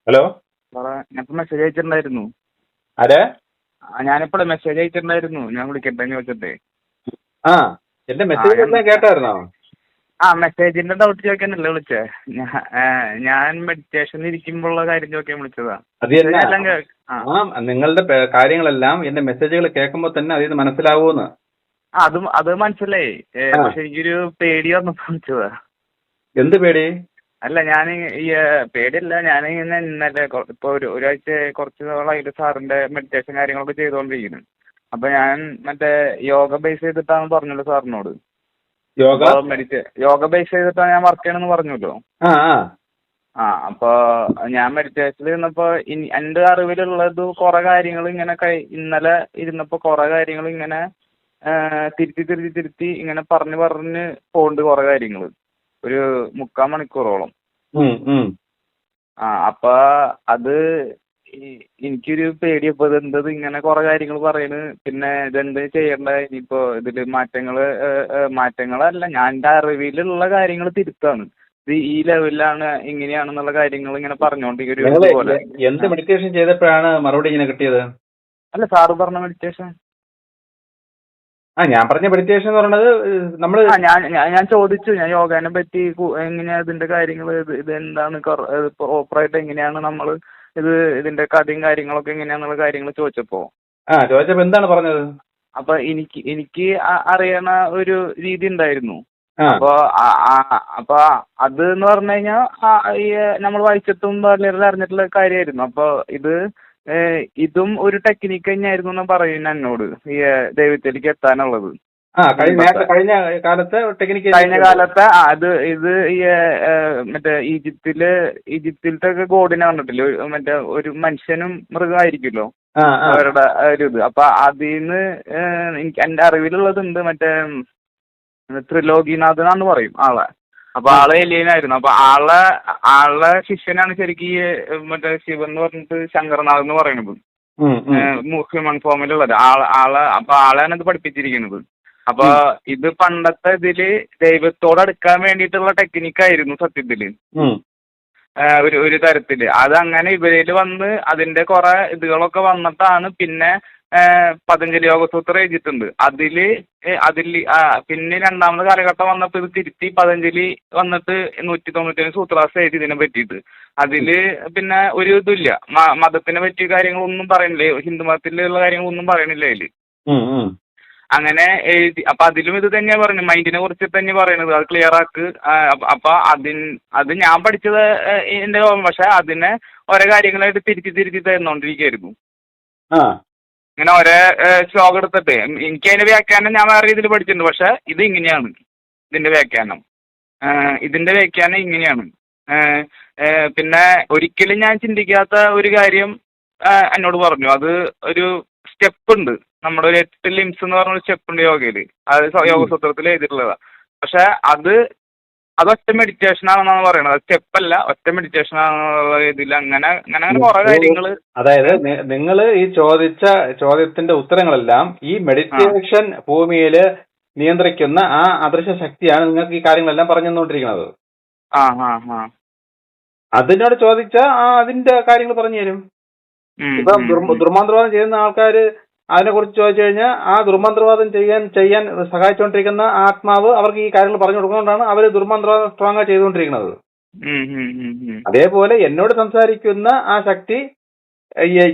Hello. സാറേ ഞാനിപ്പോൾ message അയച്ചിട്ടുണ്ടായിരുന്നു. ആരെ? ഞാനിപ്പോൾ മെസ്സേജ് അയച്ചിട്ടുണ്ടായിരുന്നു, ഞാൻ വിളിക്കട്ടെ ചോദിച്ചിട്ട്. ആ, എന്റെ മെസ്സേജ് എല്ലാം കേട്ടായിരുന്നോ? മെസ്സേജിന്റെ ഡൗട്ട് ചോദിക്കാനല്ലേ വിളിച്ചേ? ഞാൻ മെഡിറ്റേഷനിൽ ഇരിക്കുമ്പോഴുള്ള കാര്യം ചോദിക്കാൻ വിളിച്ചതാ. അത് തന്നെ. എല്ലാം നിങ്ങളുടെ കാര്യങ്ങളെല്ലാം എന്റെ മെസ്സേജുകൾ കേൾക്കുമ്പോൾ തന്നെ അതിൽ നിന്ന് മനസ്സിലാവൂന്ന്. അത് മനസ്സിലായി. പക്ഷെ എനിക്കൊരു പേടി വന്നപ്പോ വിളിച്ചതാ. എന്ത് പേടി? അല്ല, ഞാൻ ഈ പേടിയല്ല, ഞാനിങ്ങനെ ഇന്നലെ ഇപ്പൊ ഒരാഴ്ച കുറച്ച് നാളായിട്ട് സാറിന്റെ മെഡിറ്റേഷൻ കാര്യങ്ങളൊക്കെ ചെയ്തുകൊണ്ടിരിക്കുന്നു. അപ്പൊ ഞാൻ മറ്റേ യോഗ ബേസ് ചെയ്തിട്ടാണ് പറഞ്ഞല്ലോ സാറിനോട്. യോഗ ബേസ് ചെയ്തിട്ടാണ് ഞാൻ വർക്ക് ചെയ്യണമെന്ന് പറഞ്ഞല്ലോ. അപ്പൊ ഞാൻ മെഡിറ്റേഷനിൽ ഇരുന്നപ്പോ എന്റെ അറിവിലുള്ളത് കുറെ കാര്യങ്ങൾ ഇങ്ങനെ ഇന്നലെ ഇരുന്നപ്പോ കുറെ കാര്യങ്ങൾ ഇങ്ങനെ തിരുത്തി ഇങ്ങനെ പറഞ്ഞ് പോകുന്നുണ്ട് കുറെ കാര്യങ്ങൾ ഒരു 3/4 മണിക്കൂറോളം. അപ്പൊ അത് എനിക്കൊരു പേടിയപ്പോ ഇതെന്തത് ഇങ്ങനെ കുറെ കാര്യങ്ങൾ പറയുന്നു. പിന്നെ ഇതെന്ത് ചെയ്യണ്ട, ഇനിയിപ്പോ ഇതില് മാറ്റങ്ങളല്ല, ഞാൻ എന്റെ അറിവിലുള്ള കാര്യങ്ങൾ തിരുത്താണ്. ഇത് ഈ ലെവലിലാണ് ഇങ്ങനെയാണെന്നുള്ള കാര്യങ്ങൾ ഇങ്ങനെ പറഞ്ഞോണ്ടിരിക്കും. എന്ത് മെഡിറ്റേഷൻ ചെയ്തപ്പോഴാണ് മറുപടി ഇങ്ങനെ കിട്ടിയത്? അല്ല, സാറ് പറഞ്ഞ മെഡിറ്റേഷൻ. ഞാൻ പറഞ്ഞ മെഡിറ്റേഷൻ എന്ന് പറയുന്നത് നമ്മള് ഞാൻ ചോദിച്ചു, ഞാൻ യോഗനെ പറ്റി എങ്ങനെയാ ഇതിന്റെ കാര്യങ്ങൾ, ഇത് എന്താണ് പ്രോപ്പറായിട്ട് എങ്ങനെയാണ് നമ്മൾ ഇതിന്റെ കഥയും കാര്യങ്ങളൊക്കെ എങ്ങനെയാന്നുള്ള കാര്യങ്ങൾ ചോദിച്ചപ്പോ എന്താണ് പറഞ്ഞത്? അപ്പൊ എനിക്ക് അറിയണ ഒരു രീതി ഉണ്ടായിരുന്നു. അപ്പൊ അത് എന്ന് പറഞ്ഞു കഴിഞ്ഞാൽ നമ്മൾ വായിച്ചിട്ടും അറിഞ്ഞിട്ടുള്ള കാര്യമായിരുന്നു. അപ്പൊ ഇതും ഒരു ടെക്നിക്ക് തന്നെയായിരുന്നു എന്ന് പറയുന്നു എന്നോട്, ഈ ദൈവത്തിലേക്ക് എത്താനുള്ളത്. കഴിഞ്ഞ കാലത്ത് ഇത് ഈ മറ്റേ ഈജിപ്തിലത്തെ ഒക്കെ ഗോഡിനെ കണ്ടിട്ടില്ലേ, മറ്റേ ഒരു മനുഷ്യനും മൃഗമായിരിക്കുമല്ലോ അവരുടെ ഒരു ഇത്. അപ്പൊ അതിന്ന് എനിക്ക് എന്റെ അറിവിലുള്ളതുണ്ട്, മറ്റേ ത്രിലോകിനാഥനാന്ന് പറയും ആളെ. അപ്പൊ ആളെ എലിയനായിരുന്നു. അപ്പൊ ആളെ ശിഷ്യനാണ് ശരിക്കും ഈ മറ്റേ ശിവൻ എന്ന് പറഞ്ഞിട്ട് ശങ്കർനാഥ് എന്ന് പറയുന്നത്, ഹ്യൂമൻ ഫോമിലുള്ളത് അപ്പൊ ആളെയാണ് ഇത് പഠിപ്പിച്ചിരിക്കുന്നത്. അപ്പൊ ഇത് പണ്ടത്തെ ഇതില് ദൈവത്തോട് അടുക്കാൻ വേണ്ടിയിട്ടുള്ള ടെക്നിക്കായിരുന്നു സത്യത്തില്, ഒരു തരത്തില്. അതങ്ങനെ ഇവരിൽ വന്ന് അതിന്റെ കുറെ ഇതുകളൊക്കെ വന്നിട്ടാണ് പിന്നെ പതഞ്ജലി യോഗസൂത്രം എഴുതിയിട്ടുണ്ട്. അതിൽ പിന്നെ രണ്ടാമത് കാലഘട്ടം വന്നപ്പോൾ ഇത് തിരുത്തി പതഞ്ജലി വന്നിട്ട് 195 സൂത്രാസ് എഴുതി ഇതിനെ പറ്റിയിട്ട്. അതില് പിന്നെ ഒരു ഇതില്ല, മതത്തിനെ പറ്റിയ കാര്യങ്ങളൊന്നും പറയണില്ലേ, ഹിന്ദു മതത്തിലുള്ള കാര്യങ്ങളൊന്നും പറയണില്ല അതില്. അങ്ങനെ എഴുതി. അപ്പൊ അതിലും ഇത് തന്നെയാ പറയുന്നത്, മൈൻഡിനെ കുറിച്ച് തന്നെ പറയണത്, അത് ക്ലിയർ ആക്ക്. അപ്പൊ അത് ഞാൻ പഠിച്ചത് എന്റെ, പക്ഷെ അതിനെ ഓരോ കാര്യങ്ങളായിട്ട് തിരുത്തി തന്നോണ്ടിരിക്കുകയായിരുന്നു. ഇങ്ങനെ ഒരേ ശ്ലോകം എടുത്തിട്ട് എനിക്ക് അതിന്റെ വ്യാഖ്യാനം ഞാൻ വേറെ രീതിയിൽ പഠിച്ചിട്ടുണ്ട്. പക്ഷെ ഇത് ഇങ്ങനെയാണ് ഇതിന്റെ വ്യാഖ്യാനം. ഇങ്ങനെയാണ്. പിന്നെ ഒരിക്കലും ഞാൻ ചിന്തിക്കാത്ത ഒരു കാര്യം എന്നോട് പറഞ്ഞു. അത് ഒരു സ്റ്റെപ്പ് ഉണ്ട്, നമ്മുടെ ഒരു 8 ലിംസ് എന്ന് പറഞ്ഞ സ്റ്റെപ്പ് ഉണ്ട് യോഗയില്, അത് യോഗസൂത്രത്തിൽ എഴുതിയിട്ടുള്ളതാ. പക്ഷെ അത് ഒറ്റ മെഡിറ്റേഷൻ ആണെന്നാണ് പറയുന്നത്, സ്റ്റെപ്പ് അല്ല, ഒറ്റ മെഡിറ്റേഷൻ ആണെന്നുള്ള ഇതിൽ അങ്ങനെ കുറെ കാര്യങ്ങള്. അതായത് നിങ്ങൾ ഈ ചോദ്യത്തിന്റെ ഉത്തരങ്ങളെല്ലാം ഈ മെഡിറ്റേഷൻ ഭൂമിയില് നിയന്ത്രിക്കുന്ന ആ അദൃശ്യ ശക്തിയാണ് നിങ്ങൾക്ക് ഈ കാര്യങ്ങളെല്ലാം പറഞ്ഞു തന്നുകൊണ്ടിരിക്കുന്നത്. അതിനോട് ചോദിച്ചാൽ അതിന്റെ കാര്യങ്ങൾ പറഞ്ഞു തരും. ഇപ്പൊ ദുർമന്ത്രവാദം ചെയ്യുന്ന ആൾക്കാര് അതിനെ കുറിച്ച് ചോദിച്ചു കഴിഞ്ഞാൽ ആ ദുർമന്ത്രവാദം ചെയ്യാൻ സഹായിച്ചുകൊണ്ടിരിക്കുന്ന ആത്മാവ് അവർക്ക് ഈ കാര്യങ്ങൾ പറഞ്ഞു കൊടുക്കുന്നതുകൊണ്ടാണ് അവർ ദുർമന്ത്രവാദം സ്ട്രോങ് ചെയ്തുകൊണ്ടിരിക്കുന്നത്. അതേപോലെ എന്നോട് സംസാരിക്കുന്ന ആ ശക്തി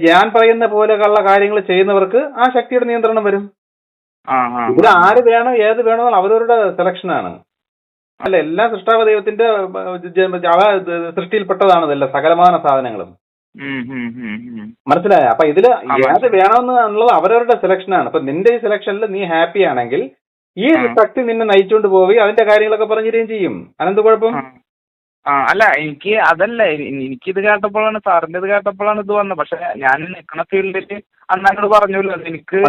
ഞാൻ പറയുന്ന പോലെയുള്ള കാര്യങ്ങൾ ചെയ്യുന്നവർക്ക് ആ ശക്തിയുടെ നിയന്ത്രണം വരും. ഇവിടെ ആര് വേണം ഏത് വേണോ അവരവരുടെ സെലക്ഷനാണ്. അല്ല, എല്ലാ സൃഷ്ടാവ ദൈവത്തിന്റെ സൃഷ്ടിയിൽപ്പെട്ടതാണതല്ല സകലമാന സാധനങ്ങളും. മനസ്സിലായ? അപ്പൊ ഇതില് ഏത് വേണമെന്നുള്ളത് അവരവരുടെ സെലക്ഷനാണ്. അപ്പൊ നിന്റെ ഈ സെലക്ഷനിൽ നീ ഹാപ്പി ആണെങ്കിൽ ഈ ശക്തി നിന്നെ നയിച്ചുകൊണ്ട് പോവുകയും അതിന്റെ കാര്യങ്ങളൊക്കെ പറഞ്ഞു തരികയും ചെയ്യും. അതെന്ത് കുഴപ്പം? അല്ല, എനിക്കിത് കേട്ടപ്പോഴാണ്, സാറിന്റെ ഇത് കേട്ടപ്പോഴാണ് ഇത് വന്നത്. പക്ഷെ ഞാൻ നിൽക്കുന്ന ഫീൽഡില് അന്നോട് പറഞ്ഞല്ലോ എനിക്ക്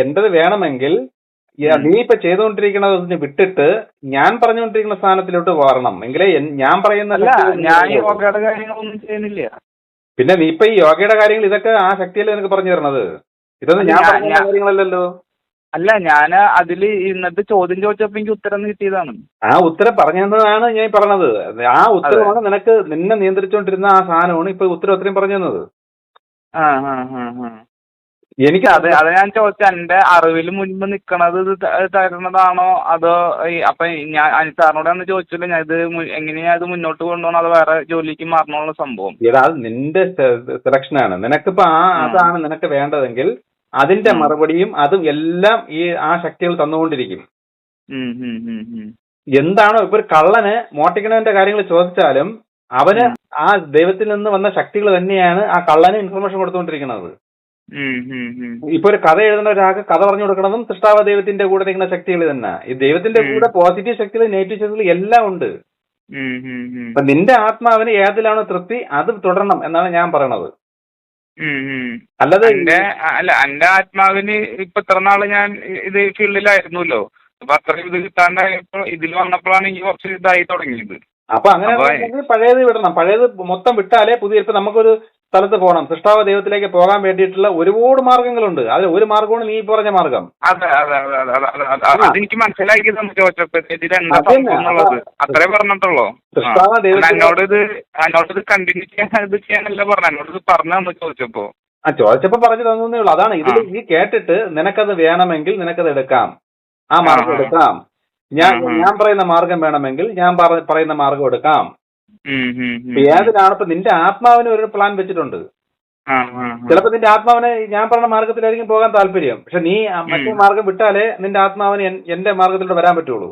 എന്റത് വേണമെങ്കിൽ നീ ഇപ്പൊ ചെയ്തുകൊണ്ടിരിക്കുന്നത് വിട്ടിട്ട് ഞാൻ പറഞ്ഞുകൊണ്ടിരിക്കുന്ന സ്ഥാനത്തിലോട്ട് മാറണം. എങ്കിലേ ഞാൻ പറയുന്ന ഞാൻ യോഗയുടെ കാര്യങ്ങളൊന്നും ചെയ്യുന്നില്ല. പിന്നെ നീ ഇപ്പൊ ഈ യോഗയുടെ കാര്യങ്ങൾ ഇതൊക്കെ ആ ശക്തിയല്ലേ നിനക്ക് പറഞ്ഞു തരണത്? ഇതൊന്നും ഞാൻ പറഞ്ഞ കാര്യങ്ങളല്ലല്ലോ. അല്ല ഞാൻ അതില് ഇന്നത്തെ ചോദ്യം ചോദിച്ചപ്പോ എനിക്ക് ഉത്തരം കിട്ടിയതാണ്. ആ ഉത്തരം പറഞ്ഞതാണ് ഞാൻ പറഞ്ഞത്. ആ ഉത്തരമാണ് നിനക്ക് നിന്നെ നിയന്ത്രിച്ചുകൊണ്ടിരുന്ന ആ സാധനമാണ് ഇപ്പൊ ഉത്തരം പറഞ്ഞു തന്നത്. ആ ആ ആ ആ എനിക്ക് അത് ഞാൻ ചോദിച്ച എന്റെ അറിവിൽ മുൻപ് നിക്കണത് ഇത് തരുന്നതാണോ അതോ അപ്പൊ ഞാൻ സാറിനോട് അന്ന് ചോദിച്ചില്ല ഞാൻ ഇത് എങ്ങനെയാ ഇത് മുന്നോട്ട് കൊണ്ടുപോകണം അതോ വേറെ ജോലിക്ക് മാറണമുള്ള സംഭവം. അത് നിന്റെ സെലക്ഷനാണ്. നിനക്കിപ്പോ അതാണ് നിനക്ക് വേണ്ടതെങ്കിൽ അതിന്റെ മറുപടിയും അതും എല്ലാം ആ ശക്തികൾ തന്നുകൊണ്ടിരിക്കും. എന്താണോ ഇപ്പൊ ഒരു കള്ളന് മോട്ടിക്കണവന്റെ കാര്യങ്ങൾ ചോദിച്ചാലും അവന് ആ ദൈവത്തിൽ നിന്ന് വന്ന ശക്തികൾ തന്നെയാണ് ആ കള്ളന് ഇൻഫർമേഷൻ കൊടുത്തുകൊണ്ടിരിക്കുന്നത്. ഇപ്പൊ ഒരു കഥ എഴുതുന്ന ഒരാൾക്ക് കഥ പറഞ്ഞു കൊടുക്കണതും സൃഷ്ടാവ ദൈവത്തിന്റെ കൂടെ നിൽക്കുന്ന ശക്തികൾ തന്നെ. ഈ ദൈവത്തിന്റെ കൂടെ പോസിറ്റീവ് ശക്തികൾ നെഗറ്റീവ് ശക്തികൾ എല്ലാം ഉണ്ട്. അപ്പൊ നിന്റെ ആത്മാവിന് ഏതിലാണോ തൃപ്തി അത് തുടരണം എന്നാണ് ഞാൻ പറയണത്. അല്ലാതെ എന്റെ ആത്മാവിന് ഇപ്പൊ ഇത്ര നാള് ഞാൻ ഇത് ഫീൽഡിലായിരുന്നല്ലോ. അപ്പൊ അത്രയും ഇത് കിട്ടാണ്ടായപ്പോ ഇതിൽ വന്നപ്പോഴാണ് എനിക്ക് കുറച്ച് ഇതായി തുടങ്ങിയത്. അപ്പൊ അങ്ങനെ പഴയത് വിടണം. പഴയത് മൊത്തം വിട്ടാലേ പുതിയ ഇപ്പൊ നമുക്കൊരു സ്ഥലത്ത് പോകണം. സൃഷ്ടാവ ദൈവത്തിലേക്ക് പോകാൻ വേണ്ടിയിട്ടുള്ള ഒരുപാട് മാർഗങ്ങളുണ്ട്. അതിൽ ഒരു മാർഗമാണ് നീ പറഞ്ഞ മാർഗം. അതെ അതെനിക്ക് മനസ്സിലാക്കി ചോദിച്ചപ്പോ ഇതിലെന്താ സംഭവം അത്രേ പറഞ്ഞിട്ടുള്ളൂ. എന്നോട് ഇത് കണ്ടിന്യൂ ചെയ്യാനല്ല പറഞ്ഞു, എന്നോട് ഇത് പറഞ്ഞു ചോദിച്ചപ്പോ പറഞ്ഞു തന്നേ ഉള്ളൂ. അതാണ് ഇതിൽ നീ കേട്ടിട്ട് നിനക്കത് വേണമെങ്കിൽ നിനക്കത് എടുക്കാം, ആ മാർഗം എടുക്കാം. ഞാൻ പറയുന്ന മാർഗം വേണമെങ്കിൽ ഞാൻ പറയുന്ന മാർഗം എടുക്കാം. ഏതിനാണ് ഇപ്പൊ നിന്റെ ആത്മാവിന് ഒരു പ്ലാൻ വെച്ചിട്ടുണ്ട്. ചിലപ്പോ നിന്റെ ആത്മാവിന് ഞാൻ പറഞ്ഞ മാർഗത്തിലായിരിക്കും പോകാൻ താല്പര്യം. പക്ഷെ നീ മറ്റേ മാർഗം വിട്ടാലേ നിന്റെ ആത്മാവിന് എന്റെ മാർഗത്തിലൂടെ വരാൻ പറ്റുള്ളൂ.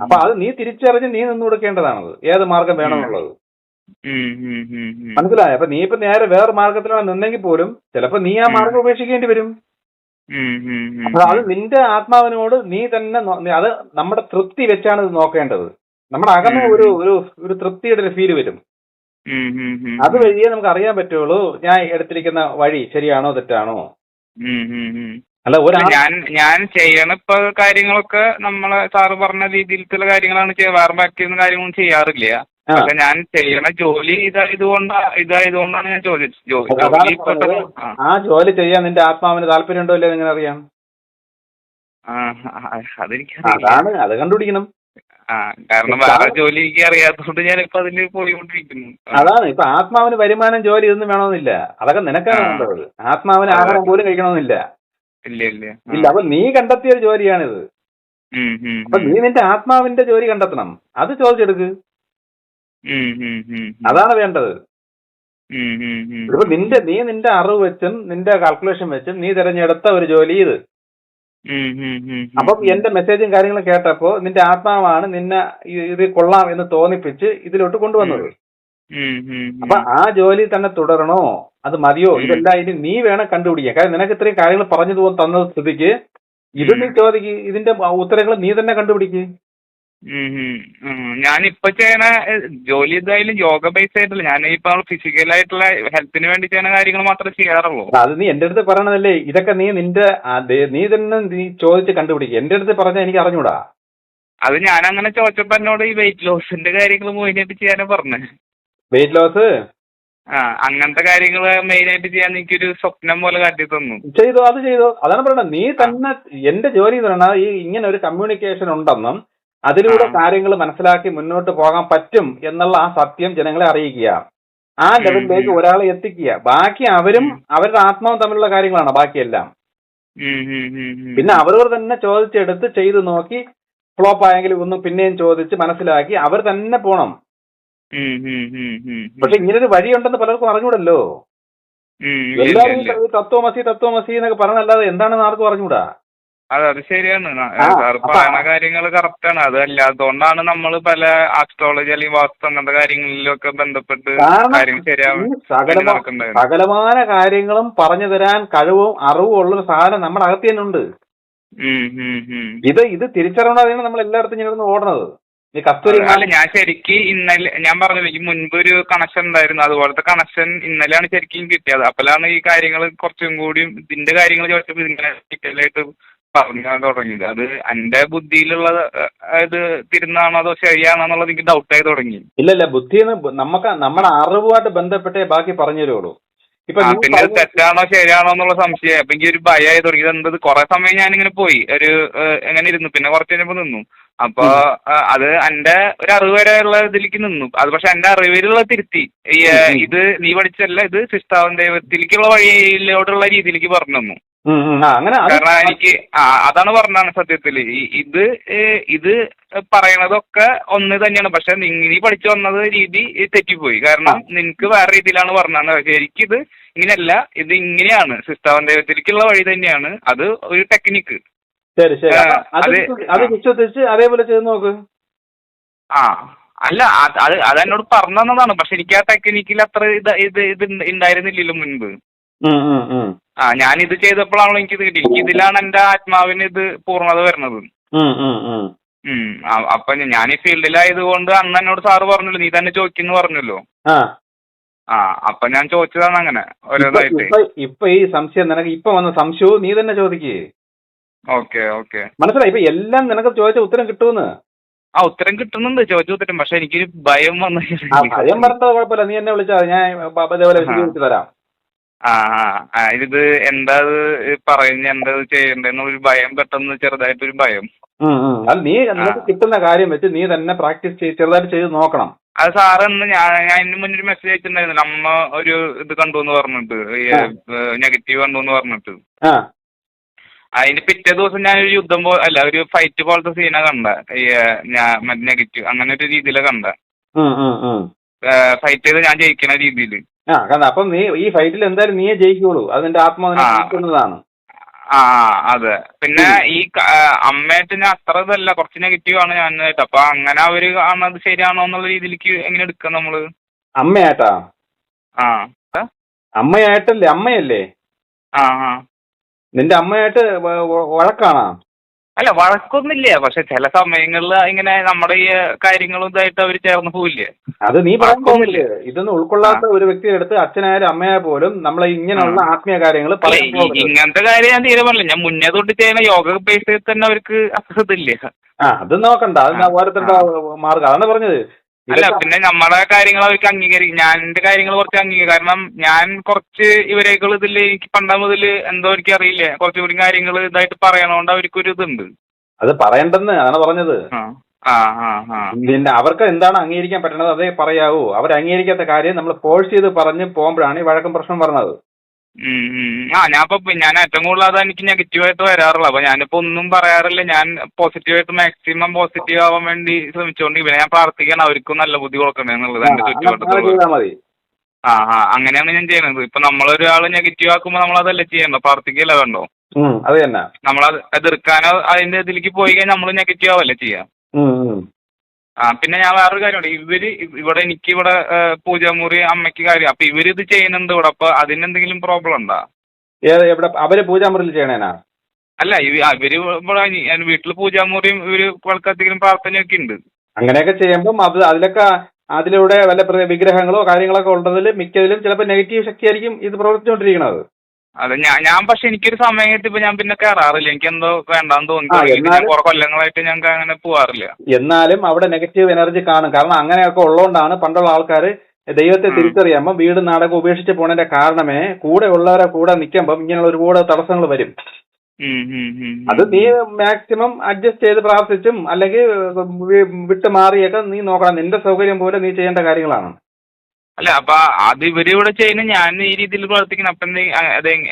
അപ്പൊ അത് നീ തിരിച്ചറിഞ്ഞ് നീ നിന്ന് കൊടുക്കേണ്ടതാണത്, ഏത് മാർഗം വേണമെന്നുള്ളത്. മനസ്സിലായോ? അപ്പൊ നീ ഇപ്പൊ നേരെ വേറെ മാർഗത്തിലാണ് നിന്നെങ്കിൽ പോലും ചിലപ്പോ നീ ആ മാർഗം ഉപേക്ഷിക്കേണ്ടി വരും. അപ്പൊ അത് നിന്റെ ആത്മാവിനോട് നീ തന്നെ അത് നമ്മുടെ തൃപ്തി വെച്ചാണ് ഇത് നോക്കേണ്ടത്. നമ്മുടെ അകമേ ഒരു തൃപ്തിയുടെ ഒരു ഫീല് വരും. അതുവഴിയേ നമുക്ക് അറിയാൻ പറ്റുള്ളൂ ഞാൻ എടുത്തിരിക്കുന്ന വഴി ശരിയാണോ തെറ്റാണോ. അല്ല ഞാൻ ചെയ്യണ ഇപ്പൊ കാര്യങ്ങളൊക്കെ നമ്മളെ സാറ് പറഞ്ഞ രീതിയിലുള്ള കാര്യങ്ങളാണ് വേറെ ബാക്കിയൊന്നും കാര്യങ്ങളൊന്നും ചെയ്യാറില്ല. പക്ഷെ ഞാൻ ചെയ്യണ ജോലി ഇതായതുകൊണ്ടാണ് ഞാൻ ചോദിച്ചത്. ആ ജോലി ചെയ്യാൻ നിന്റെ ആത്മാവിന് താല്പര്യം ഉണ്ടോ ഇല്ലേ എങ്ങനെ അറിയാം? അതെനിക്ക് അത് കണ്ടുപിടിക്കണം. കാരണം വേറെ ജോലി എനിക്ക് അറിയാത്തതുകൊണ്ട് ഞാൻ ഇപ്പൊ അതിന് പോയിക്കൊണ്ടിരിക്കുന്നു. അതാണ് ഇപ്പൊ ആത്മാവിന് വരുമാനം ജോലി ഇതൊന്നും വേണമെന്നില്ല. അതൊക്കെ നിനക്കാണ് വേണ്ടത്. ആത്മാവിന് ആഹാരം പോലും കഴിക്കണമെന്നില്ല. ഇല്ല അപ്പൊ നീ കണ്ടെത്തിയ ഒരു ജോലിയാണിത്. അപ്പൊ നീ നിന്റെ ആത്മാവിന്റെ ജോലി കണ്ടെത്തണം, അത് ചോദിച്ചെടുക്ക്. അതാണ് വേണ്ടത്. ഇപ്പൊ നീ നിന്റെ അറിവ് വെച്ചും നിന്റെ കാൽക്കുലേഷൻ വെച്ചും നീ തിരഞ്ഞെടുത്ത ഒരു ജോലി ഇത്. അപ്പം എന്റെ മെസ്സേജും കാര്യങ്ങളും കേട്ടപ്പോ നിന്റെ ആത്മാവാണ് നിന്നെ ഇത് കൊള്ളാം എന്ന് തോന്നിപ്പിച്ച് ഇതിലോട്ട് കൊണ്ടുവന്നത്. അപ്പൊ ആ ജോലി തന്നെ തുടരണോ അത് മതിയോ ഇതെല്ലാം ഇനി നീ വേണം കണ്ടുപിടിക്കാൻ. കാരണം നിനക്ക് ഇത്രയും കാര്യങ്ങൾ പറഞ്ഞു തന്നത് സ്ഥിതിക്ക് ഇത് നീ ചോദിക്ക്, ഇതിന്റെ ഉത്തരങ്ങൾ നീ തന്നെ കണ്ടുപിടിക്ക്. ഞാനിപ്പോ ചെയ്യണ ജോലി എന്തായാലും യോഗ ബേസ് ആയിട്ടില്ല. ഞാൻ ഇപ്പൊ ഫിസിക്കലായിട്ടുള്ള ഹെൽത്തിന് വേണ്ടി ചെയ്യുന്ന കാര്യങ്ങൾ മാത്രമേ ചെയ്യാറുള്ളൂ. അത് നീ എന്റെ അടുത്ത് പറയണതല്ലേ, ഇതൊക്കെ നീ നീ തന്നെ നീ ചോദിച്ച് കണ്ടുപിടിക്കുക. എന്റെ അടുത്ത് പറഞ്ഞാൽ എനിക്ക് അറിഞ്ഞൂടാ. അത് ഞാൻ അങ്ങനെ ചോദിച്ചപ്പോ എന്നോട് ഈ വെയിറ്റ് ലോസിന്റെ കാര്യങ്ങൾ മെയിനായിട്ട് ചെയ്യാനാ പറഞ്ഞത്. വെയിറ്റ് ലോസ് അങ്ങനത്തെ കാര്യങ്ങൾ മെയിനായിട്ട് ചെയ്യാൻ എനിക്കൊരു സ്വപ്നം പോലെ കാട്ടി തന്നു. അത് ചെയ്തോ. അതാണ് പറയണത്. നീ തന്നെ എന്റെ ജോലി എന്ന് പറഞ്ഞാൽ ഈ ഇങ്ങനെ ഒരു കമ്മ്യൂണിക്കേഷൻ ഉണ്ടെന്നും അതിലൂടെ കാര്യങ്ങൾ മനസ്സിലാക്കി മുന്നോട്ട് പോകാൻ പറ്റും എന്നുള്ള ആ സത്യം ജനങ്ങളെ അറിയിക്കുക, ആ ലെവലിലേക്ക് ഒരാളെ എത്തിക്കുക. ബാക്കി അവരും അവരുടെ ആത്മാവും തമ്മിലുള്ള കാര്യങ്ങളാണ് ബാക്കിയെല്ലാം. പിന്നെ അവർ തന്നെ ചോദിച്ചെടുത്ത് ചെയ്തു നോക്കി ഫ്ലോപ്പ് ആയെങ്കിൽ ഒന്നും പിന്നെയും ചോദിച്ച് മനസ്സിലാക്കി അവർ തന്നെ പോണം. പക്ഷെ ഇങ്ങനൊരു വഴിയുണ്ടെന്ന് പലർക്കും അറിഞ്ഞൂടല്ലോ. എല്ലാവരും തത്വമസി എന്നൊക്കെ പറഞ്ഞല്ലാതെ എന്താണെന്ന് ആർക്കും അറിഞ്ഞൂടാ. അത് ശരിയാണ്. പറയുന്ന കാര്യങ്ങൾ കറക്റ്റാണ്. അത് അല്ലാത്തതുകൊണ്ടാണ് നമ്മൾ പല ആസ്ട്രോളജി അല്ലെങ്കിൽ വാസ്തു അങ്ങനത്തെ കാര്യങ്ങളിലൊക്കെ ബന്ധപ്പെട്ട് കാര്യങ്ങൾ ശരിയാവും സകലമായ കാര്യങ്ങളും പറഞ്ഞു തരാൻ കഴിവും അറിവും ഉള്ളൊരു സാധനം നമ്മുടെ അകത്ത് തന്നെ ഉണ്ട്. ഇത് തിരിച്ചറിയണതാണ് നമ്മൾ എല്ലായിടത്തും ഇങ്ങനെ ഓടണത്. ഞാൻ ശരിക്ക് ഇന്നലെ ഞാൻ പറഞ്ഞില്ല എനിക്ക് മുൻപ് ഒരു കണക്ഷൻ ഉണ്ടായിരുന്നു, അതുപോലത്തെ കണക്ഷൻ ഇന്നലെയാണ് ശരിക്കും കിട്ടിയത്. അപ്പോഴാണ് ഈ കാര്യങ്ങൾ കുറച്ചും കൂടി ഇതിന്റെ കാര്യങ്ങൾ ചോദിച്ചപ്പോൾ ഇങ്ങനെ ഡീറ്റെയിലായിട്ട് പറഞ്ഞാൽ തുടങ്ങിയത്. അത് എന്റെ ബുദ്ധിയിലുള്ള ഇത് തിരുന്നാണോ അതോ ശരിയാണോ എന്നുള്ളത് എനിക്ക് ഡൗട്ടായി തുടങ്ങി. ഇല്ല ബുദ്ധി നമ്മുടെ അറിവുമായിട്ട് ബന്ധപ്പെട്ടേ ബാക്കി പറഞ്ഞു തരുള്ളൂ. ഇപ്പൊ പിന്നെ ഇത് തെറ്റാണോ ശരിയാണോ എന്നുള്ള സംശയം. അപ്പൊ എനിക്ക് ഒരു ഭയമായി തുടങ്ങി. എന്തത് കുറെ സമയം ഞാനിങ്ങനെ പോയി എങ്ങനെ ഇരുന്നു. പിന്നെ കുറച്ച് കഴിഞ്ഞപ്പോ നിന്നു. അപ്പൊ അത് എന്റെ ഒരു അറിവ് വരെയുള്ള ഇതിലേക്ക് നിന്നു. അത് പക്ഷെ എന്റെ അറിവിലുള്ള തിരുത്തി. ഇത് നീ പഠിച്ചല്ല, ഇത് ശിഷ്ടാവൻ ദൈവത്തിലേക്കുള്ള വഴിയിലോട്ടുള്ള രീതിയിലേക്ക് പറഞ്ഞു തന്നു. കാരണം എനിക്ക് അതാണ് പറഞ്ഞാണ് സത്യത്തില് ഇത് പറയണതൊക്കെ ഒന്ന് തന്നെയാണ്. പക്ഷെ നീ പഠിച്ചു വന്നത് രീതി തെറ്റിപ്പോയി. കാരണം നിനക്ക് വേറെ രീതിയിലാണ് പറഞ്ഞത്. ശരിക്കിത് ഇങ്ങനെയല്ല, ഇത് ഇങ്ങനെയാണ്. ശിഷ്ടാവൻ ദൈവത്തിലേക്കുള്ള വഴി തന്നെയാണ്. അത് ഒരു ടെക്നിക്ക്. ശരി ശരി, അത് വിശ്വസിച്ച് അതേപോലെ ചെയ്ത് നോക്ക്. അല്ല അത് എന്നോട് പറഞ്ഞു തന്നതാണ്. പക്ഷെ എനിക്ക് ആ ടെക്നിക്കിൽ അത്ര ഇത് ഉണ്ടായിരുന്നില്ലല്ലോ മുൻപ്. ഞാൻ ഇത് ചെയ്തപ്പോഴാണല്ലോ എനിക്കിത് കിട്ടി. എനിക്ക് ഇതിലാണ് എന്റെ ആത്മാവിന് ഇത് പൂർണ്ണത വരുന്നത്. അപ്പൊ ഞാൻ ഈ ഫീൽഡിലായതുകൊണ്ട് അന്ന് എന്നോട് സാറ് പറഞ്ഞല്ലോ, നീ തന്നെ ചോദിക്കുന്നു പറഞ്ഞല്ലോ. അപ്പൊ ഞാൻ ചോദിച്ചതാണ് അങ്ങനെ ഓരോന്നായിട്ട്. ഇപ്പൊ ഈ സംശയം നിനക്ക് ഇപ്പൊ വന്ന സംശയവും നീ തന്നെ ചോദിക്കേ. ഓക്കെ മനസ്സിലായി. ഇപ്പൊ എല്ലാം നിനക്ക് ചോദിച്ച ഉത്തരം കിട്ടുമെന്ന്. ഉത്തരം കിട്ടുന്നുണ്ട്, ചോദിച്ച ഉത്തരം. പക്ഷെ എനിക്കൊരു ഭയം വന്നു. ഭയം പറഞ്ഞത് കുഴപ്പമില്ല, നീ എന്നെ വിളിച്ചാൽ ഞാൻ അതേപോലെ വിശദീകരിച്ച് തരാം. ഇത് എന്താ പറയുന്നത്, എന്താ ചെയ്യണ്ടെന്നൊരു ഭയം, പെട്ടെന്ന് ചെറുതായിട്ടൊരു ഭയം. അത് നീ നിനക്ക് കിട്ടുന്ന കാര്യം വെച്ച് നീ തന്നെ പ്രാക്ടീസ് ചെറുതായിട്ട് ചെയ്ത് നോക്കണം. അത് സാറന്ന് ഞാൻ ഇതിന് മുന്നേ ഒരു മെസ്സേജ് അയച്ചിട്ടുണ്ടായിരുന്നു. അമ്മ ഒരു ഇത് കണ്ടു എന്ന് പറഞ്ഞിട്ട്, നെഗറ്റീവ് കണ്ടു എന്ന് പറഞ്ഞിട്ട്. അതിന്റെ പിറ്റേ ദിവസം ഞാനൊരു യുദ്ധം അല്ല ഒരു ഫൈറ്റ് പോലത്തെ സീനാ കണ്ട. മറ്റേ നെഗറ്റീവ് അങ്ങനെ ഒരു രീതിയിലാ കണ്ട. ഫൈറ്റ് ചെയ്ത് ഞാൻ ജയിക്കുന്ന രീതിയിൽ. അപ്പം നീ ഈ ഫൈറ്റിൽ എന്തായാലും നീയെ ജയിക്കുള്ളൂ. അത് നിന്റെ ആത്മാവിനെ. അതെ. പിന്നെ ഈ അമ്മയായിട്ട് ഞാൻ അത്ര ഇതല്ല, കുറച്ച് നെഗറ്റീവ് ആണ് ഞാനായിട്ട്. അപ്പൊ അങ്ങനെ അവര് കാണുന്നത് ശരിയാണോ എന്നുള്ള രീതിയിലേക്ക് എങ്ങനെ എടുക്കാം നമ്മള്? അമ്മയായിട്ടാ? അമ്മയായിട്ടല്ലേ? അമ്മയല്ലേ? നിന്റെ അമ്മയായിട്ട് വഴക്കാണോ? അല്ല, വഴക്കൊന്നുമില്ല. പക്ഷെ ചില സമയങ്ങളിൽ ഇങ്ങനെ നമ്മുടെ ഈ കാര്യങ്ങളും ഇതായിട്ട് അവര് ചേർന്ന് പോവില്ലേ? അത് നീ പറയുന്നില്ലേ, ഇതൊന്നും ഉൾക്കൊള്ളാത്ത ഒരു വ്യക്തിയുടെ അടുത്ത് അച്ഛനായാലും അമ്മയായ പോലും നമ്മളെ ഇങ്ങനെയുള്ള ആത്മീയ കാര്യങ്ങൾ ഇങ്ങനത്തെ കാര്യം ഞാൻ തീരെ പറഞ്ഞില്ല. ഞാൻ മുന്നേ തൊട്ട് ചെയ്യുന്ന യോഗ ബേസ് ചെയ്ത് തന്നെ അവർക്ക് അസതില്ലേ. അത് നോക്കണ്ട, അത് ഓരോരുത്തരുടെ മാർഗം. അതാണ് പറഞ്ഞത്. അല്ല, പിന്നെ നമ്മളെ കാര്യങ്ങൾ അവർക്ക് അംഗീകരിക്കും. ഞാൻ എന്റെ കാര്യങ്ങൾ കുറച്ച് അംഗീകരിക്കും. കാരണം ഞാൻ കുറച്ച് ഇവരേക്കൾ ഇതിൽ എനിക്ക് പണ്ടാ മുതൽ എന്തോ എനിക്ക് അറിയില്ല, കുറച്ചുകൂടി കാര്യങ്ങൾ ഇതായിട്ട് പറയണോണ്ട് അവർക്കൊരു ഇതുണ്ട്. അത് പറയണ്ടെന്ന് അതാണ് പറഞ്ഞത്. പിന്നെ അവർക്ക് എന്താണ് അംഗീകരിക്കാൻ പറ്റണത് അതേ പറയാവൂ. അവർ അംഗീകരിക്കാത്ത കാര്യം നമ്മൾ ഫോഴ്സ് ചെയ്ത് പറഞ്ഞ് പോകുമ്പോഴാണ് ഈ വഴക്കം പ്രശ്നം പറഞ്ഞത്. ഞാൻ ഏറ്റവും കൂടുതൽ അത് എനിക്ക് നെഗറ്റീവായിട്ട് വരാറുള്ളൂ. അപ്പൊ ഞാനിപ്പോ ഒന്നും പറയാറില്ല. ഞാൻ പോസിറ്റീവായിട്ട് മാക്സിമം പോസിറ്റീവ് ആവാൻ വേണ്ടി ശ്രമിച്ചുകൊണ്ട് ഇവരെ ഞാൻ പ്രാർത്ഥിക്കണം അവർക്കും നല്ല ബുദ്ധി കൊടുക്കണേ എന്നുള്ളത് എന്റെ ചുറ്റുവട്ടത്തുള്ളത്. അങ്ങനെയാണ് ഞാൻ ചെയ്യുന്നത്. ഇപ്പൊ നമ്മളൊരാള് നെഗറ്റീവ് ആക്കുമ്പോ നമ്മളതല്ലേ ചെയ്യണ്ടോ, പ്രാർത്ഥിക്കല്ലേ വേണ്ടോ? അത് തന്നെ. നമ്മളത് എതിർക്കാനോ അതിന്റെ ഇതിലേക്ക് പോയി കഴിഞ്ഞാൽ നമ്മൾ നെഗറ്റീവ് ആവല്ലേ ചെയ്യാം. പിന്നെ ഞാൻ വേറൊരു കാര്യമുണ്ട്. ഇവിടെ എനിക്കിവിടെ പൂജാമുറി അമ്മയ്ക്ക് കാര്യം. അപ്പൊ ഇവരിത് ചെയ്യുന്നുണ്ട് ഇവിടെ. അപ്പൊ അതിനെന്തെങ്കിലും പ്രോബ്ലം ഉണ്ടോ? അവര് പൂജാമുറിയിൽ ചെയ്യണേനാ? അല്ല, ഇവര് ഇവിടെ വീട്ടില് പൂജാമുറിയും ഇവര് വളക്കത്തിലും പ്രാർത്ഥനയൊക്കെ ഉണ്ട്. അങ്ങനെയൊക്കെ ചെയ്യുമ്പം അതിലൂടെ വല്ല വിഗ്രഹങ്ങളോ കാര്യങ്ങളൊക്കെ ഉള്ളതിൽ മിക്കതിലും ചിലപ്പോൾ നെഗറ്റീവ് ശക്തിയായിരിക്കും ഇത് പ്രവർത്തിച്ചുകൊണ്ടിരിക്കുന്നത്. അതെ, ഞാൻ പക്ഷെ എനിക്കൊരു സമയത്ത് ഇപ്പൊ ഞാൻ പിന്നെ കയറാറില്ല. എനിക്ക് എന്തോ വേണ്ടാന്ന് തോന്നി. കുറെ കൊല്ലങ്ങളായിട്ട് ഞങ്ങൾക്ക് അങ്ങനെ പോവാറില്ല. എന്നാലും അവിടെ നെഗറ്റീവ് എനർജി കാണും. കാരണം അങ്ങനെയൊക്കെ ഉള്ളതുകൊണ്ടാണ് പണ്ടുള്ള ആൾക്കാർ ദൈവത്തെ തിരിച്ചറിയുമ്പോൾ വീട് നാടകം ഉപേക്ഷിച്ച് പോണതിന്റെ കാരണമേ കൂടെ ഉള്ളവരെ കൂടെ നിൽക്കുമ്പോൾ ഇങ്ങനെയുള്ള ഒരുപാട് തടസ്സങ്ങൾ വരും. അത് നീ മാക്സിമം അഡ്ജസ്റ്റ് ചെയ്ത് പ്രാർത്ഥിച്ചും അല്ലെങ്കിൽ വിട്ടു മാറിയൊക്കെ നീ നോക്കണം. നിന്റെ സൗകര്യം പോലെ നീ ചെയ്യേണ്ട കാര്യങ്ങളാണ്. അല്ല, അപ്പൊ അത് ഇവരിവിടെ ചെയ്യുന്ന ഞാൻ ഈ രീതിയിൽ പ്രവർത്തിക്കണം. അപ്പൊ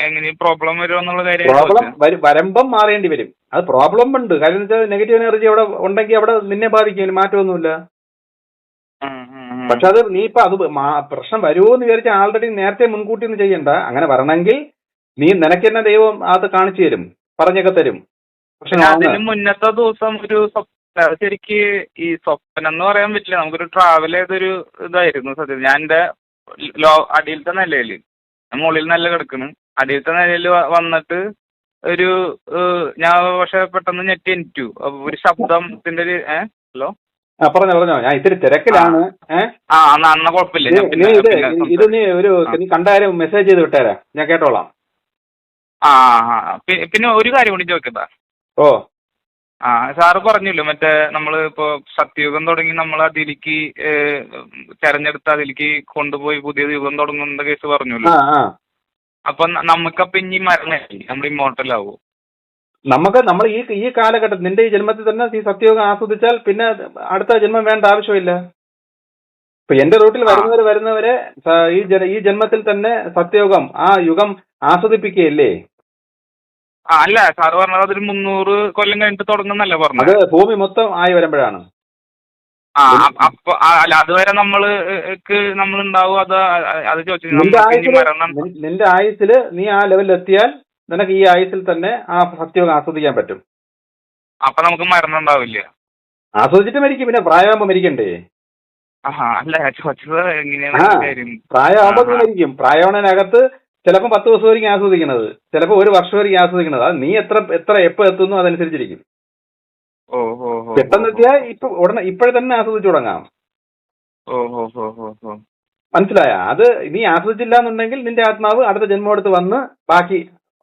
എങ്ങനെ പ്രോബ്ലം വരുമോ എന്നുള്ള കാര്യം വരുമ്പം മാറേണ്ടി വരും. അത് പ്രോബ്ലം ഉണ്ട്. കാര്യം വെച്ചാൽ നെഗറ്റീവ് എനർജി അവിടെ ഉണ്ടെങ്കിൽ അവിടെ നിന്നെ ബാധിക്കും, മാറ്റമൊന്നുമില്ല. പക്ഷെ അത് നീ ഇപ്പൊ അത് പ്രശ്നം വരുമോ എന്ന് വിചാരിച്ചാൽ ആൾറെഡി നേരത്തെ മുൻകൂട്ടി ഒന്നും ചെയ്യണ്ട. അങ്ങനെ വരണമെങ്കിൽ നീ നിനക്ക് തന്നെ ദൈവം അത് കാണിച്ചു തരും, പറഞ്ഞൊക്കെ തരും. പക്ഷെ അതിന് മുന്നത്തെ ദിവസം ഒരു ശരിക്ക് ഈ സ്വപ്നം എന്ന് പറയാൻ പറ്റില്ല. നമുക്കൊരു ട്രാവൽ ചെയ്തൊരു ഇതായിരുന്നു സത്യം. ഞാൻ എന്റെ അടിയിലത്തെ നിലയിൽ, മുകളിൽ നല്ല കിടക്കണ്, അടിയിലത്തെ നിലയിൽ വന്നിട്ട് ഒരു ഞാൻ പക്ഷെ പെട്ടെന്ന് ഞെട്ടി എനിക്കു ഒരു ശബ്ദത്തിന്റെ ഒരു ഹലോ പറഞ്ഞോ. ഞാൻ ഇത്തിരി തിരക്കിലാണ്. അന്ന് കുഴപ്പമില്ല. ഇത് നീ കണ്ട കാര്യം മെസ്സേജ് ചെയ്ത് വിട്ടേരാ, ഞാൻ കേട്ടോളാം. പിന്നെ ഒരു കാര്യം കൂടി ചോദിക്കട്ടാ. ആ സാറ് പറഞ്ഞല്ലോ മറ്റേ നമ്മള് ഇപ്പൊ സത്യയുഗം തുടങ്ങി നമ്മൾ അതിലേക്ക് തെരഞ്ഞെടുത്ത് അതിലേക്ക് കൊണ്ടുപോയി പുതിയ യുഗം തുടങ്ങുന്ന കേസ് പറഞ്ഞല്ലോ. അപ്പൊ നമുക്കപ്പൊ ഇനി മരണമില്ല, നമ്മൾ ഇമ്മോർട്ടൽ ആവോ? നമ്മൾ ഈ കാലഘട്ടത്തിൽ നിന്റെ ഈ ജന്മത്തിൽ തന്നെ ഈ സത്യയുഗം ആസ്വദിച്ചാൽ പിന്നെ അടുത്ത ജന്മം വേണ്ട ആവശ്യമില്ല. ഇപ്പൊ എന്റെ റൂട്ടിൽ വരുന്നവരെ ഈ ജന്മത്തിൽ തന്നെ സത്യയുഗം ആ യുഗം ആസ്വദിപ്പിക്കുകയല്ലേ. അല്ല സാറ് പറഞ്ഞത് അതൊരു 300 കൊല്ലം കഴിഞ്ഞിട്ട് തുടങ്ങുന്നല്ലേ പറഞ്ഞത്? അത് ഭൂമി മൊത്തം ആയി വരുമ്പോഴാണ്. അപ്പൊ അല്ല അതുവരെ നമ്മളുണ്ടാവും. അത് ചോദിച്ചു. നിന്റെ ആയുസിൽ നീ ആ ലെവലിൽ എത്തിയാൽ നിനക്ക് ഈ ആയുസിൽ തന്നെ ആ സത്യയുഗം ആസ്വദിക്കാൻ പറ്റും. അപ്പൊ നമുക്ക് മരണം ഉണ്ടാവില്ല? ആസ്വദിച്ചിട്ട് മരിക്കും, പിന്നെ പ്രായമാകുമ്പോ മരിക്കണ്ടേ? അല്ല ചോദിച്ചത് എങ്ങനെയാണ്? പ്രായമാകുമ്പോ നീ മരിക്കും. പ്രായമാണതിനകത്ത് ചിലപ്പോ 10 ദിവസം വരെയും ആസ്വദിക്കുന്നത്, ചിലപ്പോ 1 വർഷം വരെയും ആസ്വദിക്കുന്നത്. അത് നീ എപ്പോ എത്തുന്നു അതനുസരിച്ചിരിക്കും. പെട്ടെന്ന് എത്തിയാൽ ഇപ്പോഴെ തന്നെ ആസ്വദിച്ചു തുടങ്ങാം. മനസ്സിലായ? അത് നീ ആസ്വദിച്ചില്ല എന്നുണ്ടെങ്കിൽ നിന്റെ ആത്മാവ് അടുത്ത ജന്മം എടുത്ത് വന്ന് ബാക്കി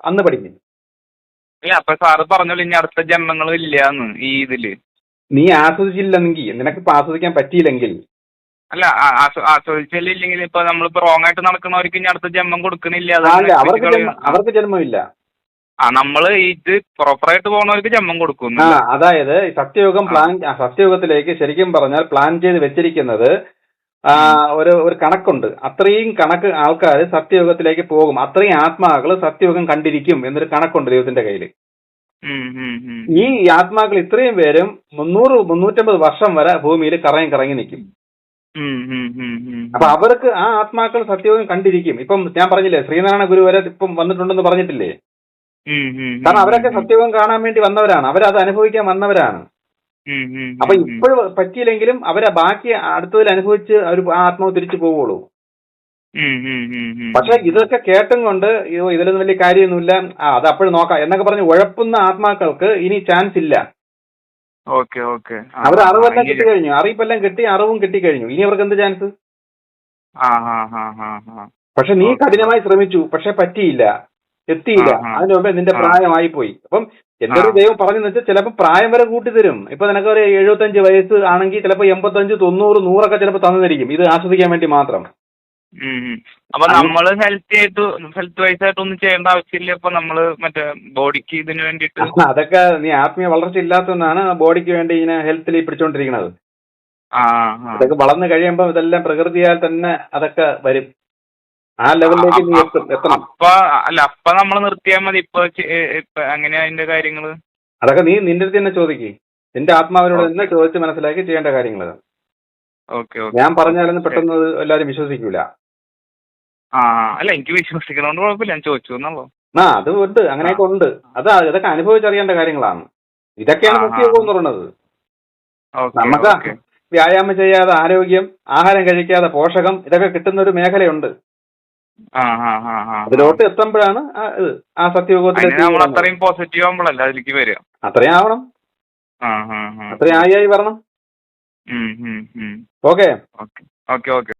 അന്ന് പഠിക്കും. അപ്പൊ സാറ് പറഞ്ഞല്ലോ ഇനി അടുത്ത ജന്മങ്ങളും ഇല്ലാന്ന് ഈ ഇതില്. നീ ആസ്വദിച്ചില്ലെങ്കിൽ, നിനക്കിപ്പോ ആസ്വദിക്കാൻ പറ്റിയില്ലെങ്കിൽ, അല്ല ആസ്വദിച്ചില്ലെങ്കിൽ ഇപ്പൊ നമ്മളിപ്പോ റോങ് ആയിട്ട് നടക്കുന്നവർക്ക് ഇനി അടുത്ത ജന്മം കൊടുക്കണില്ല, അവർക്ക് ജന്മമില്ല. നമ്മള് ഇത് പ്രോപ്പറായിട്ട് പോകുന്നവർക്ക് ജന്മം കൊടുക്കുന്നു. അതായത് സത്യയുഗത്തിലേക്ക് ശരിക്കും പറഞ്ഞാൽ പ്ലാൻ ചെയ്ത് വെച്ചിരിക്കുന്നത് ഒരു കണക്കുണ്ട്. അത്രയും കണക്ക് ആൾക്കാർ സത്യയുഗത്തിലേക്ക് പോകും, അത്രയും ആത്മാക്കൾ സത്യയുഗം കണ്ടിരിക്കും എന്നൊരു കണക്കുണ്ട് ദൈവത്തിന്റെ കയ്യിൽ. ഈ ആത്മാക്കൾ ഇത്രയും പേരും 300-350 വർഷം വരെ ഭൂമിയിൽ കറങ്ങി നിൽക്കും. അപ്പൊ അവർക്ക് ആ ആത്മാക്കൾ സത്യവും കണ്ടിരിക്കും. ഇപ്പം ഞാൻ പറഞ്ഞില്ലേ, ശ്രീനാരായണ ഗുരു വരെ ഇപ്പം വന്നിട്ടുണ്ടെന്ന് പറഞ്ഞിട്ടില്ലേ? കാരണം അവരൊക്കെ സത്യവും കാണാൻ വേണ്ടി വന്നവരാണ്, അവരത് അനുഭവിക്കാൻ വന്നവരാണ്. അപ്പൊ ഇപ്പോഴും പറ്റിയില്ലെങ്കിലും അവരെ ബാക്കി അടുത്തതിൽ അനുഭവിച്ച് അവർ ആ ആത്മാവ് തിരിച്ചു പോവുള്ളൂ. പക്ഷെ ഇതൊക്കെ കേട്ടും കൊണ്ട് ഇതിലൊന്നും വലിയ കാര്യമൊന്നുമില്ല, അത് അപ്പോഴും നോക്കാം എന്നൊക്കെ പറഞ്ഞ് ഉഴപ്പുന്ന ആത്മാക്കൾക്ക് ഇനി ചാൻസ് ഇല്ല. അവർ അറിവെല്ലാം കിട്ടിക്കഴിഞ്ഞു, അറിയിപ്പെല്ലാം കിട്ടി, അറിവും കിട്ടിക്കഴിഞ്ഞു. ഇനി അവർക്ക് എന്ത് ചാൻസ്? പക്ഷെ നീ കഠിനമായി ശ്രമിച്ചു, പക്ഷെ പറ്റിയില്ല, എത്തിയില്ല. അതിന് മുമ്പേ നിന്റെ പ്രായമായി പോയി. അപ്പം എന്റെ ഒരു ദൈവം പറഞ്ഞെന്ന് വെച്ചാൽ ചിലപ്പോൾ പ്രായം വരെ കൂട്ടി തരും. ഇപ്പൊ നിനക്ക് ഒരു 75 വയസ്സ് ആണെങ്കിൽ ചിലപ്പോൾ 85, 90, 100 ചിലപ്പോൾ തന്നിരിക്കും, ഇത് ആസ്വദിക്കാൻ വേണ്ടി മാത്രം. അപ്പൊ നമ്മള് ഹെൽത്ത് വൈസ് ആയിട്ട് ഒന്നും ചെയ്യേണ്ട ആവശ്യമില്ല. ഇപ്പൊ നമ്മള് മറ്റേ ബോഡിക്ക് ഇതിന് വേണ്ടിട്ട് അതൊക്കെ നീ ആത്മീയ വളർച്ച ഇല്ലാത്തതാണ് ബോഡിക്ക് വേണ്ടി ഇങ്ങനെ ഹെൽത്തിൽ പിടിച്ചോണ്ടിരിക്കുന്നത്. അതൊക്കെ വളർന്നു കഴിയുമ്പോ ഇതെല്ലാം പ്രകൃതിയാൽ തന്നെ അതൊക്കെ വരും. ആ ലെവലിലേക്ക് നീ എത്തണം. അപ്പൊ നമ്മൾ നിർത്തിയാൽ മതി. ഇപ്പൊ അങ്ങനെയാ അതിന്റെ കാര്യങ്ങള്. അതൊക്കെ നീ നിന്റെ അടുത്ത് തന്നെ ചോദിക്ക്, നിന്റെ ആത്മാവിനോട് തന്നെ ചോദിച്ച് മനസ്സിലാക്കി ചെയ്യേണ്ട കാര്യങ്ങൾ. ഞാൻ പറഞ്ഞാലൊന്നും പെട്ടെന്ന് എല്ലാരും വിശ്വസിക്കൂല. അല്ല എനിക്ക് വിശ്വസിക്കണോണ്ട് കുഴപ്പമില്ല, ഞാൻ ചോദിച്ചു എന്നുള്ളൂ. അത് ഉണ്ട്, അങ്ങനെയൊക്കെ ഉണ്ട്. ഇതൊക്കെ അനുഭവിച്ചറിയേണ്ട കാര്യങ്ങളാണ്. ഇതൊക്കെയാണ് സത്യയോഗം എന്ന് പറയുന്നത്. നമുക്ക് വ്യായാമം ചെയ്യാതെ ആരോഗ്യം, ആഹാരം കഴിക്കാതെ പോഷകം, ഇതൊക്കെ കിട്ടുന്ന ഒരു മേഖലയുണ്ട്. അതിലോട്ട് എത്തുമ്പോഴാണ് ആ സത്യയോഗത്തിൽ അത്രയും പോസിറ്റീവ് ആവുമ്പോഴല്ല അതിലേക്ക് വരിക. അത്രയും ആവണം, അത്രയും ആയി വരണം. ഓക്കെ.